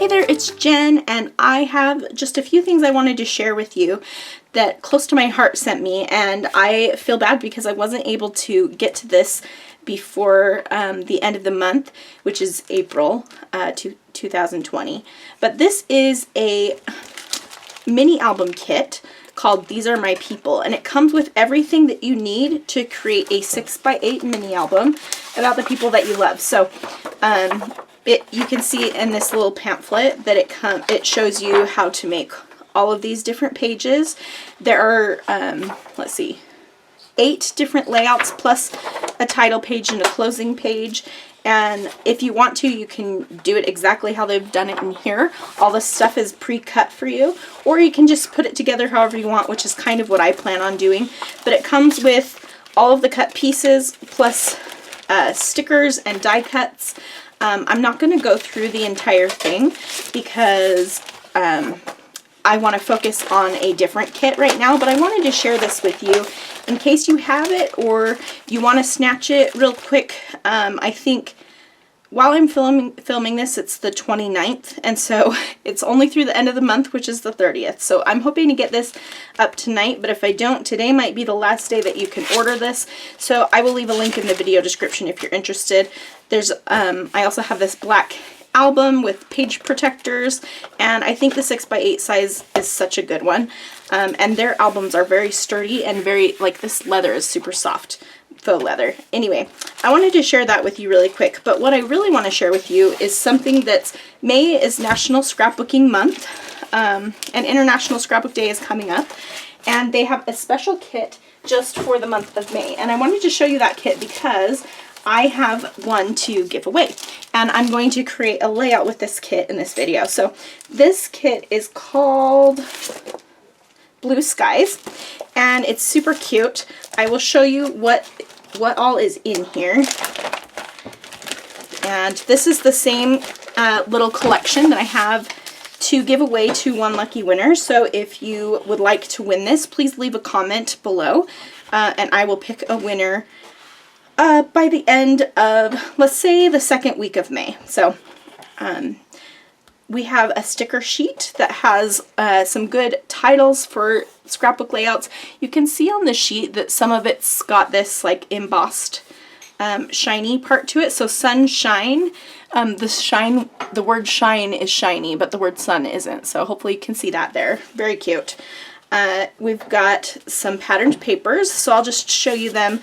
Hey there, it's Jen, and I have just a few things I wanted to share with you that Close to My Heart sent me, and I feel bad because I wasn't able to get to this before the end of the month, which is April 2020. But this is a mini album kit called These Are My People, and it comes with everything that you need to create a 6x8 mini album about the people that you love. So you can see in this little pamphlet that it shows you how to make all of these different pages. There are let's see, 8 different layouts plus a title page and a closing page. And if you want to, you can do it exactly how they've done it in here. All the stuff is pre-cut for you, or you can just put it together however you want, which is kind of what I plan on doing. But it comes with all of the cut pieces plus stickers and die cuts. I'm not going to go through the entire thing because I want to focus on a different kit right now, but I wanted to share this with you in case you have it or you want to snatch it real quick. I think while I'm filming this, it's the 29th, and so it's only through the end of the month, which is the 30th. So I'm hoping to get this up tonight, but if I don't, today might be the last day that you can order this. So I will leave a link in the video description if you're interested. There's I also have this black album with page protectors, and I think the 6x8 size is such a good one. And their albums are very sturdy and very, like, this leather is super soft, faux leather. Anyway, I wanted to share that with you really quick, but what I really want to share with you is something that's May is National Scrapbooking Month, and International Scrapbook Day is coming up, and they have a special kit just for the month of May, and I wanted to show you that kit because I have one to give away, and I'm going to create a layout with this kit in this video. So this kit is called Blue Skies, and it's super cute. I will show you what all is in here. And this is the same little collection that I have to give away to one lucky winner. So if you would like to win this, please leave a comment below, and I will pick a winner by the end of, let's say, the second week of May. So we have a sticker sheet that has some good titles for scrapbook layouts. You can see on the sheet that some of it's got this like embossed shiny part to it. So sunshine, the word shine is shiny, but the word sun isn't. So hopefully you can see that there. Very cute. We've got some patterned papers, so I'll just show you them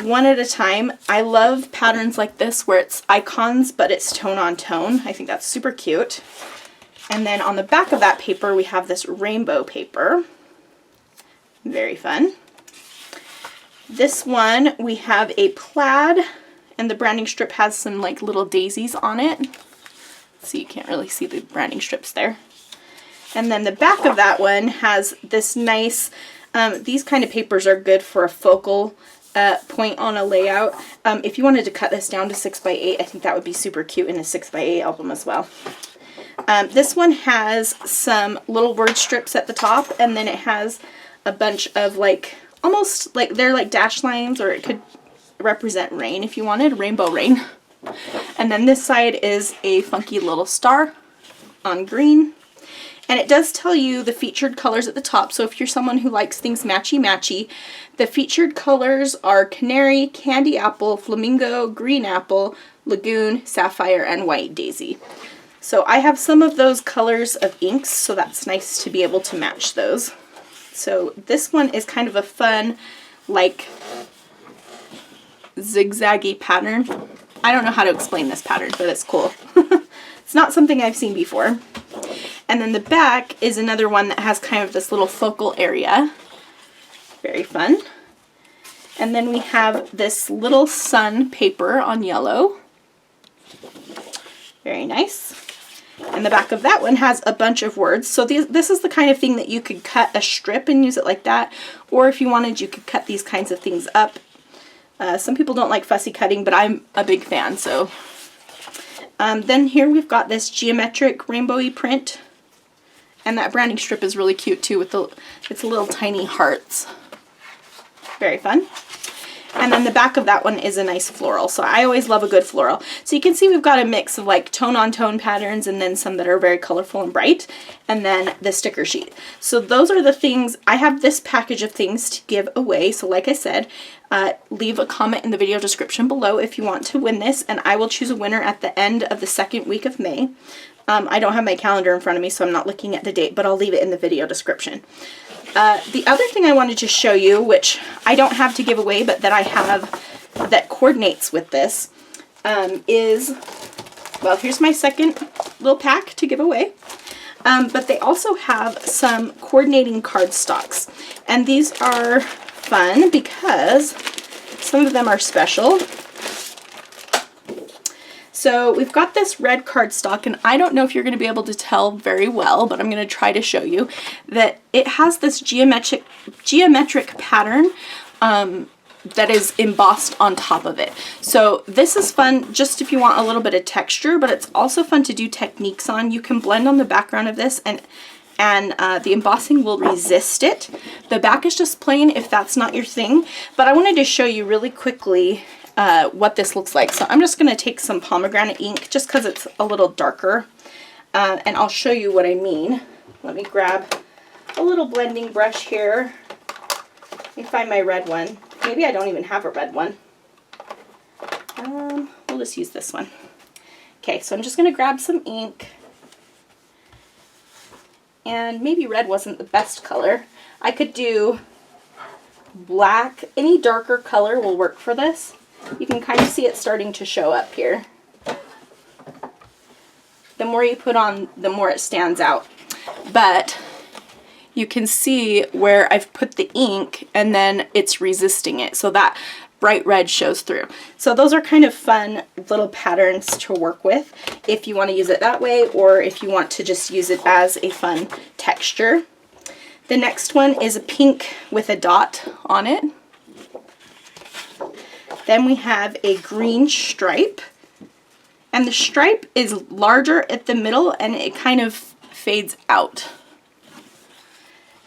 one at a time. I love patterns like this where it's icons but it's tone on tone. I think that's super cute. And then on the back of that paper we have this rainbow paper. Very fun. This one we have a plaid, and the branding strip has some like little daisies on it. So you can't really see the branding strips there. And then the back of that one has this nice, these kind of papers are good for a focal point on a layout. If you wanted to cut this down to 6x8, I think that would be super cute in a 6x8 album as well. This one has some little word strips at the top, and then it has a bunch of like, almost like they're like dash lines, or it could represent rain if you wanted, rainbow rain. And then this side is a funky little star on green. And it does tell you the featured colors at the top, so if you're someone who likes things matchy-matchy, the featured colors are canary, candy apple, flamingo, green apple, lagoon, sapphire, and white daisy. So I have some of those colors of inks, so that's nice to be able to match those. So this one is kind of a fun, like, zigzaggy pattern. I don't know how to explain this pattern, but it's cool. It's not something I've seen before. And then the back is another one that has kind of this little focal area. Very fun. And then we have this little sun paper on yellow. Very nice. And the back of that one has a bunch of words. So this is the kind of thing that you could cut a strip and use it like that. Or if you wanted, you could cut these kinds of things up. Some people don't like fussy cutting, but I'm a big fan, so. Then here we've got this geometric rainbowy print. And that branding strip is really cute too with its little tiny hearts. Very fun. And then the back of that one is a nice floral. So I always love a good floral. So you can see we've got a mix of like tone on tone patterns and then some that are very colorful and bright. And then the sticker sheet. So those are the things. I have this package of things to give away. So like I said, leave a comment in the video description below if you want to win this. And I will choose a winner at the end of the second week of May. I don't have my calendar in front of me, so I'm not looking at the date, but I'll leave it in the video description. The other thing I wanted to show you, which I don't have to give away, but that I have that coordinates with this, is, well, here's my second little pack to give away. But they also have some coordinating cardstocks. And these are fun because some of them are special. So we've got this red cardstock, and I don't know if you're going to be able to tell very well, but I'm going to try to show you that it has this geometric pattern that is embossed on top of it. So this is fun just if you want a little bit of texture, but it's also fun to do techniques on. You can blend on the background of this, and the embossing will resist it. The back is just plain if that's not your thing, but I wanted to show you really quickly what this looks like. So I'm just going to take some pomegranate ink just because it's a little darker, and I'll show you what I mean. Let me grab a little blending brush here. Let me find my red one. Maybe I don't even have a red one. We'll just use this one. Okay, so I'm just going to grab some ink, and maybe red wasn't the best color. I could do black. Any darker color will work for this. You can kind of see it starting to show up here. The more you put on, the more it stands out. But you can see where I've put the ink and then it's resisting it. So that bright red shows through. So those are kind of fun little patterns to work with if you want to use it that way, or if you want to just use it as a fun texture. The next one is a pink with a dot on it. Then we have a green stripe, and the stripe is larger at the middle and it kind of fades out.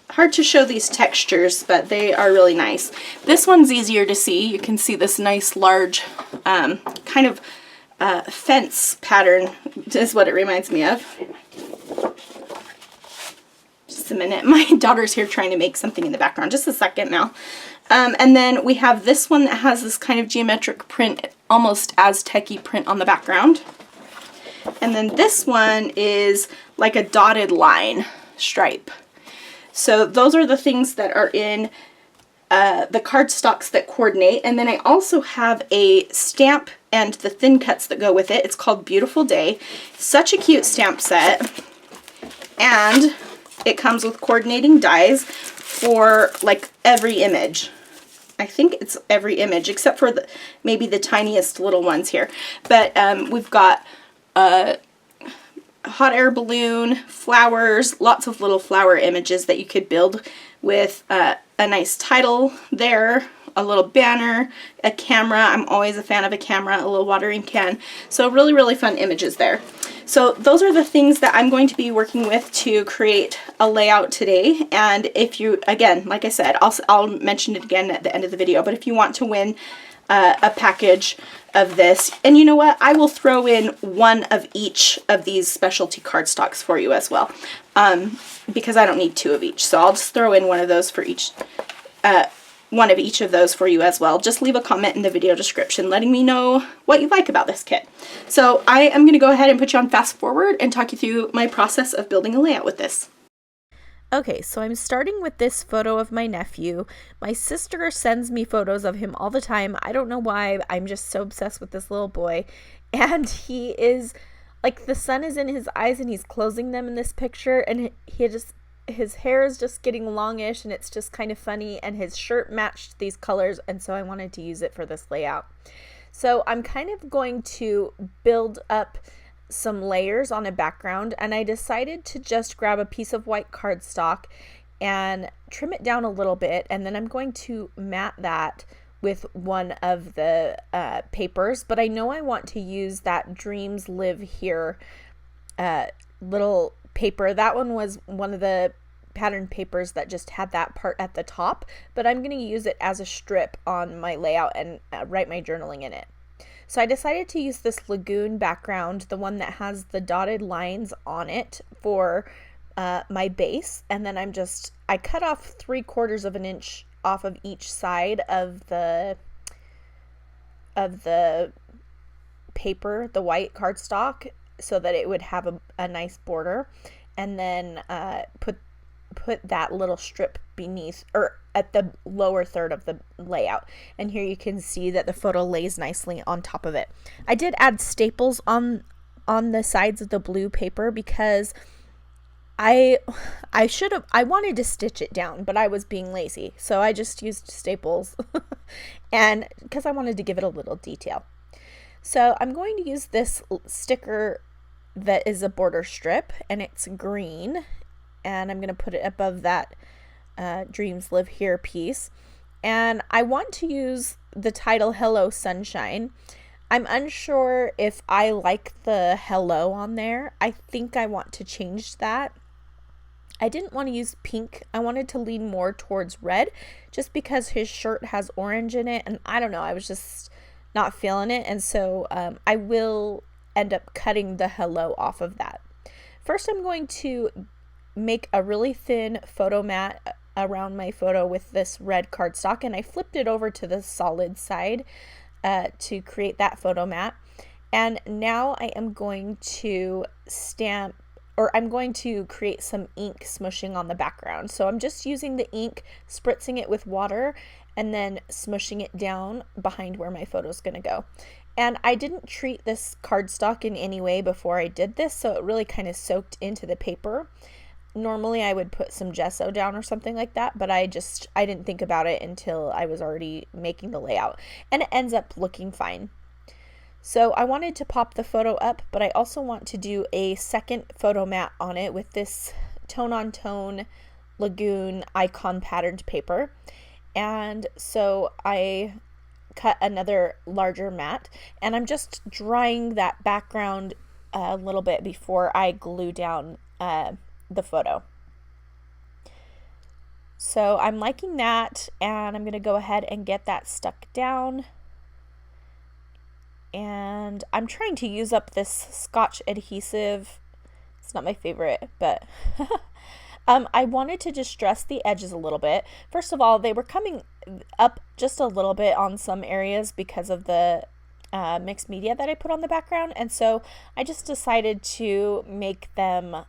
Hard to show these textures, but they are really nice. This one's easier to see. You can see this nice large kind of fence pattern is what it reminds me of. Just a minute. My daughter's here trying to make something in the background. Just a second now. And then we have this one that has this kind of geometric print, almost Aztec-y print on the background. And then this one is like a dotted line stripe. So those are the things that are in the cardstocks that coordinate. And then I also have a stamp and the thin cuts that go with it. It's called Beautiful Day. Such a cute stamp set. And it comes with coordinating dies for like every image. I think it's every image except for maybe the tiniest little ones here. But we've got a hot air balloon, flowers, lots of little flower images that you could build with a nice title there, a little banner, a camera. I'm always a fan of a camera, a little watering can. So really, really fun images there. So those are the things that I'm going to be working with to create a layout today. And if you, again, like I said, I'll mention it again at the end of the video, but if you want to win a package of this, and you know what, I will throw in one of each of these specialty cardstocks for you as well, because I don't need two of each. So I'll just throw in one of those for each, one of each of those for you as well. Just leave a comment in the video description letting me know what you like about this kit. So I am going to go ahead and put you on fast forward and talk you through my process of building a layout with this. Okay, so I'm starting with this photo of my nephew. My sister sends me photos of him all the time. I don't know why. I'm just so obsessed with this little boy. And he is, like, the sun is in his eyes and he's closing them in this picture. And his hair is just getting longish and it's just kind of funny. And his shirt matched these colors. And so I wanted to use it for this layout. So I'm kind of going to build up some layers on a background, and I decided to just grab a piece of white cardstock and trim it down a little bit, and then I'm going to mat that with one of the papers, but I know I want to use that Dreams Live Here little paper. That one was one of the patterned papers that just had that part at the top, but I'm going to use it as a strip on my layout and write my journaling in it. So I decided to use this lagoon background, the one that has the dotted lines on it, for my base. And then I cut off 3/4 of an inch off of each side of the paper, the white cardstock, so that it would have a nice border, and then put that little strip beneath, or at the lower third of the layout. And here you can see that the photo lays nicely on top of it. I did add staples on the sides of the blue paper because I wanted to stitch it down, but I was being lazy, so I just used staples and because I wanted to give it a little detail. So I'm going to use this sticker that is a border strip, and it's green, and I'm going to put it above that Dreams Live Here piece. And I want to use the title Hello Sunshine. I'm unsure if I like the hello on there. I think I want to change that. I didn't want to use pink. I wanted to lean more towards red, just because his shirt has orange in it, and I don't know, I was just not feeling it, and so I will end up cutting the hello off of that. First, I'm going to make a really thin photo mat around my photo with this red cardstock, and I flipped it over to the solid side to create that photo mat. And now I am going to I'm going to create some ink smushing on the background. So I'm just using the ink, spritzing it with water, and then smushing it down behind where my photo is going to go. And I didn't treat this cardstock in any way before I did this, so it really kind of soaked into the paper. Normally I would put some gesso down or something like that, but I didn't think about it until I was already making the layout, and it ends up looking fine. So I wanted to pop the photo up, but I also want to do a second photo mat on it with this tone-on-tone lagoon icon patterned paper. And so I cut another larger mat, and I'm just drying that background a little bit before I glue down the photo. So I'm liking that, and I'm going to go ahead and get that stuck down. And I'm trying to use up this Scotch adhesive. It's not my favorite, but I wanted to distress the edges a little bit. First of all, they were coming up just a little bit on some areas because of the mixed media that I put on the background, and so I just decided to make them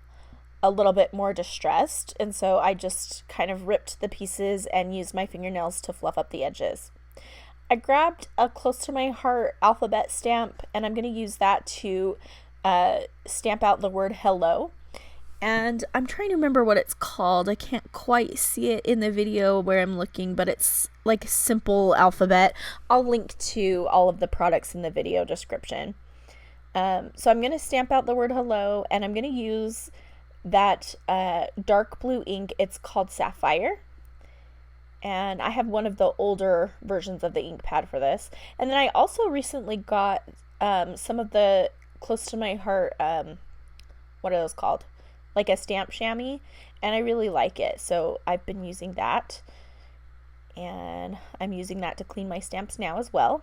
a little bit more distressed, and so I just kind of ripped the pieces and used my fingernails to fluff up the edges. I grabbed a close to my heart alphabet stamp, and I'm going to use that to stamp out the word hello. And I'm trying to remember what it's called. I can't quite see it in the video where I'm looking, but it's like simple alphabet. I'll link to all of the products in the video description. So I'm going to stamp out the word hello, and I'm going to use that dark blue ink. It's called Sapphire. And I have one of the older versions of the ink pad for this. And then I also recently got some of the close to my heart, what are those called? Like a stamp chamois, and I really like it. So I've been using that, and I'm using that to clean my stamps now as well.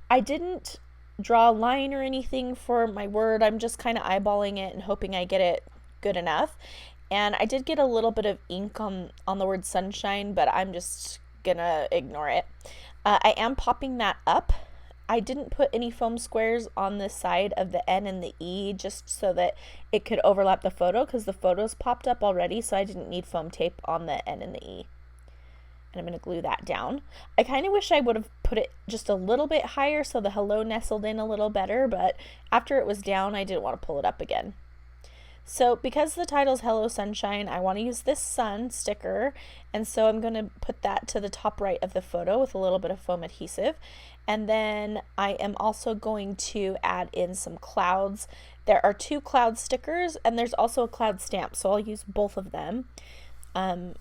I didn't draw a line or anything for my word. I'm just kind of eyeballing it and hoping I get it good enough. And I did get a little bit of ink on the word sunshine, but I'm just gonna ignore it. I am popping that up. I didn't put any foam squares on the side of the N and the E just so that it could overlap the photo, because the photos popped up already, so I didn't need foam tape on the N and the E. And I'm going to glue that down. I kind of wish I would have put it just a little bit higher so the hello nestled in a little better, but after it was down, I didn't want to pull it up again. So because the title's Hello Sunshine, I want to use this sun sticker, and so I'm going to put that to the top right of the photo with a little bit of foam adhesive. And then I am also going to add in some clouds. There are 2 cloud stickers, and there's also a cloud stamp, so I'll use both of them. And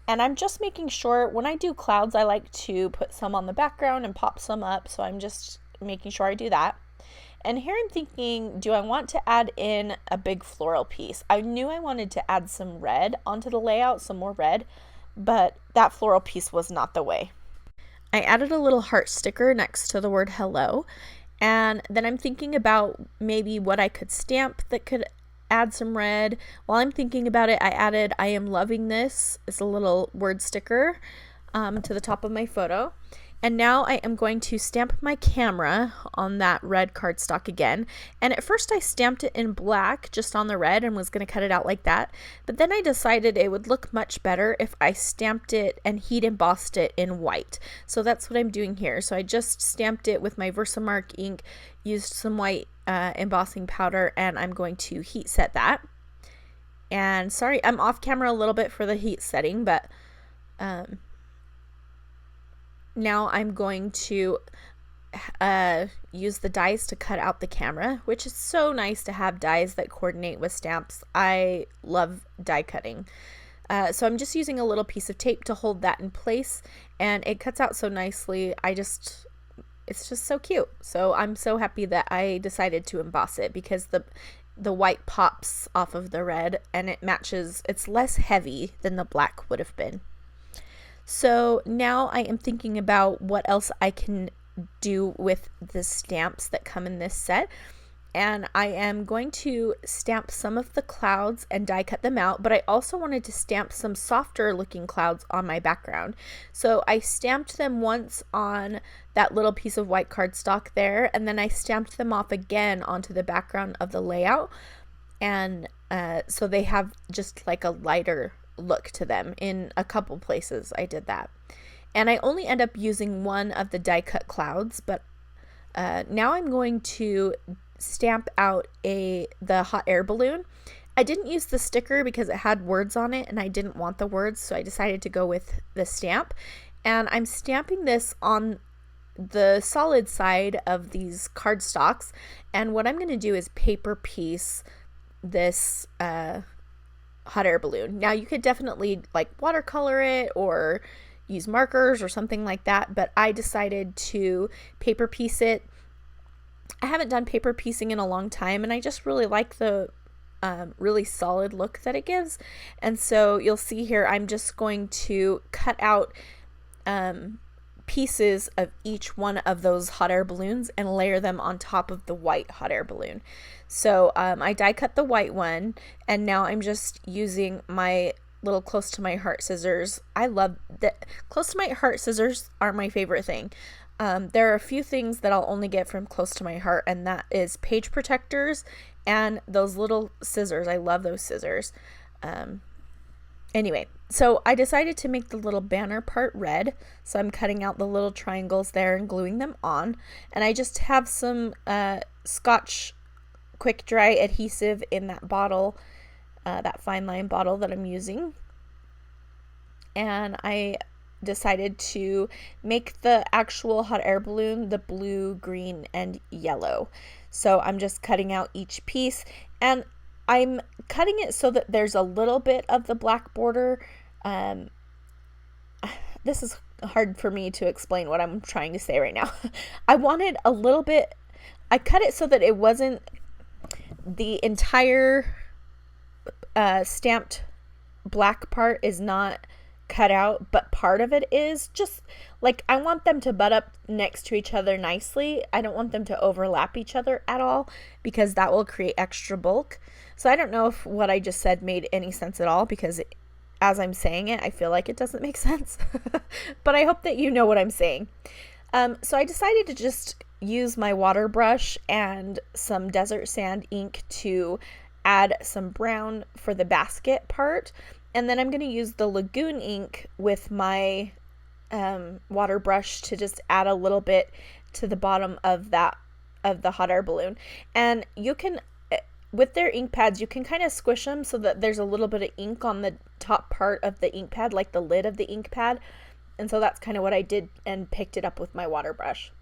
I'm just making sure, when I do clouds, I like to put some on the background and pop some up, so I'm just making sure I do that. And here I'm thinking, do I want to add in a big floral piece? I knew I wanted to add some red onto the layout, some more red, but that floral piece was not the way. I added a little heart sticker next to the word hello, and then I'm thinking about maybe what I could stamp that could add some red. While I'm thinking about it, I added I am loving this. It's a little word sticker to the top of my photo. And now I am going to stamp my camera on that red cardstock again. And at first I stamped it in black just on the red and was going to cut it out like that. But then I decided it would look much better if I stamped it and heat embossed it in white. So that's what I'm doing here. So I just stamped it with my Versamark ink, used some white embossing powder, and I'm going to heat set that. And sorry, I'm off camera a little bit for the heat setting, but now I'm going to use the dies to cut out the camera, which is so nice to have dies that coordinate with stamps. I love die cutting. So I'm just using a little piece of tape to hold that in place, and it cuts out so nicely. It's just so cute. So I'm so happy that I decided to emboss it because the white pops off of the red and it matches. It's less heavy than the black would have been. So now I am thinking about what else I can do with the stamps that come in this set. And I am going to stamp some of the clouds and die cut them out, but I also wanted to stamp some softer looking clouds on my background. So I stamped them once on that little piece of white cardstock there, and then I stamped them off again onto the background of the layout. And so they have just like a lighter look to them. In a couple places I did that, and I only end up using one of the die cut clouds, but now I'm going to stamp out the hot air balloon. I didn't use the sticker because it had words on it and I didn't want the words, so I decided to go with the stamp, and I'm stamping this on the solid side of these cardstocks. And what I'm going to do is paper piece this hot air balloon. Now you could definitely like watercolor it or use markers or something like that, but I decided to paper piece it. I haven't done paper piecing in a long time, and I just really like the really solid look that it gives. And so you'll see here I'm just going to cut out pieces of each one of those hot air balloons and layer them on top of the white hot air balloon. So I die cut the white one, and now I'm just using my little close to my heart scissors. I love that. Close to my heart scissors are my favorite thing. There are a few things that I'll only get from close to my heart, and that is page protectors and those little scissors. I love those scissors. Anyway, so I decided to make the little banner part red, so I'm cutting out the little triangles there and gluing them on, and I just have some Scotch quick dry adhesive in that bottle, that fine line bottle that I'm using, and I decided to make the actual hot air balloon the blue, green, and yellow. So I'm just cutting out each piece, and I'm cutting it so that there's a little bit of the black border. This is hard for me to explain what I'm trying to say right now. I wanted a little bit, I cut it so that it wasn't the entire stamped black part is not cut out, but part of it is. Just like I want them to butt up next to each other nicely. I don't want them to overlap each other at all, because that will create extra bulk. So I don't know if what I just said made any sense at all, because as I'm saying it, I feel like it doesn't make sense. But I hope that you know what I'm saying. So I decided to just use my water brush and some desert sand ink to add some brown for the basket part. And then I'm going to use the Lagoon ink with my water brush to just add a little bit to the bottom of the hot air balloon. And you can, with their ink pads, you can kind of squish them so that there's a little bit of ink on the top part of the ink pad, like the lid of the ink pad. And so that's kind of what I did, and picked it up with my water brush.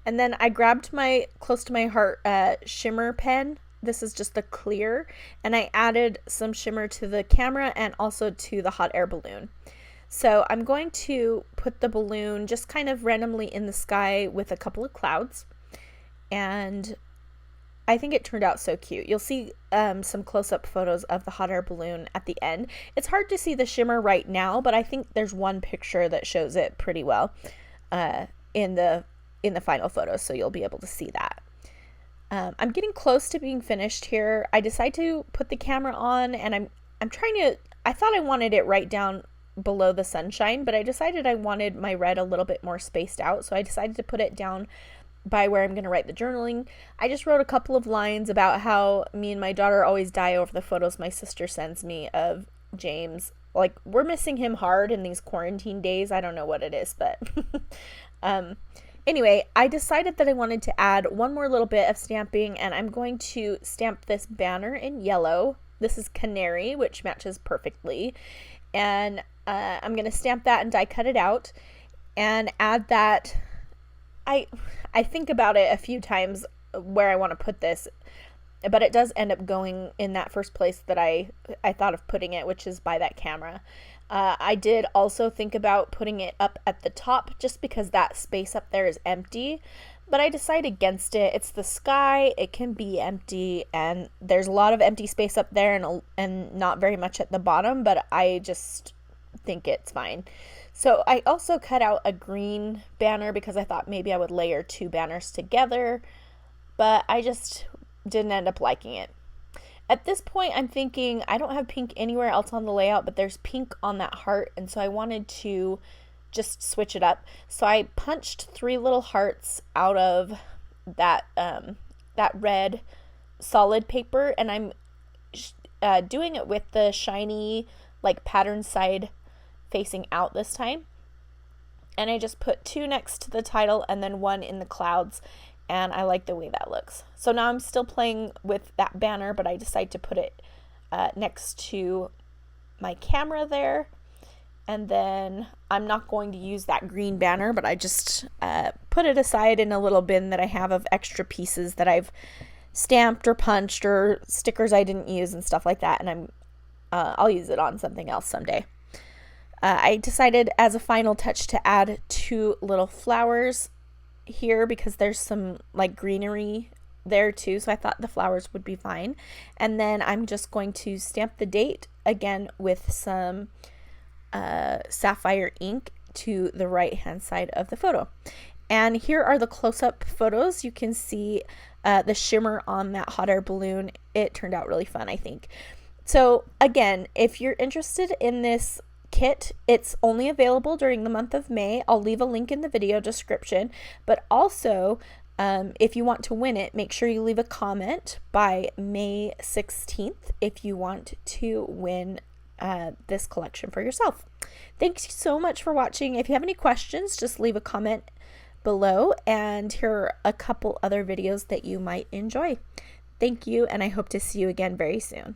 And then I grabbed my close to my heart shimmer pen. This is just the clear, and I added some shimmer to the camera and also to the hot air balloon. So I'm going to put the balloon just kind of randomly in the sky with a couple of clouds, and I think it turned out so cute. You'll see some close-up photos of the hot air balloon at the end. It's hard to see the shimmer right now, but I think there's one picture that shows it pretty well in the final photos, so you'll be able to see that. I'm getting close to being finished here. I decided to put the camera on, and I'm trying to, I thought I wanted it right down below the sunshine, but I decided I wanted my red a little bit more spaced out, so I decided to put it down by where I'm going to write the journaling. I just wrote a couple of lines about how me and my daughter always die over the photos my sister sends me of James. Like, we're missing him hard in these quarantine days. I don't know what it is, but anyway, I decided that I wanted to add one more little bit of stamping, and I'm going to stamp this banner in yellow. This is canary, which matches perfectly, and I'm going to stamp that and die cut it out and add that. I think about it a few times where I want to put this, but it does end up going in that first place that I thought of putting it, which is by that camera. I did also think about putting it up at the top just because that space up there is empty, but I decided against it. It's the sky, it can be empty, and there's a lot of empty space up there and not very much at the bottom, but I just think it's fine. So I also cut out a green banner because I thought maybe I would layer two banners together, but I just didn't end up liking it. At this point, I'm thinking I don't have pink anywhere else on the layout, but there's pink on that heart, and so I wanted to just switch it up. So I punched 3 little hearts out of that red solid paper, and I'm doing it with the shiny like pattern side facing out this time, and I just put 2 next to the title and then 1 in the clouds, and I like the way that looks. So now I'm still playing with that banner, but I decide to put it next to my camera there, and then I'm not going to use that green banner, but I just put it aside in a little bin that I have of extra pieces that I've stamped or punched or stickers I didn't use and stuff like that, and I'll use it on something else someday. I decided as a final touch to add 2 little flowers here because there's some like greenery there too, so I thought the flowers would be fine. And then I'm just going to stamp the date again with some sapphire ink to the right hand side of the photo. And here are the close-up photos. You can see the shimmer on that hot air balloon. It turned out really fun, I think. So again, if you're interested in this kit, it's only available during the month of May. I'll leave a link in the video description, but also if you want to win it, make sure you leave a comment by May 16th if you want to win this collection for yourself. Thanks so much for watching. If you have any questions, just leave a comment below, and here are a couple other videos that you might enjoy. Thank you, and I hope to see you again very soon.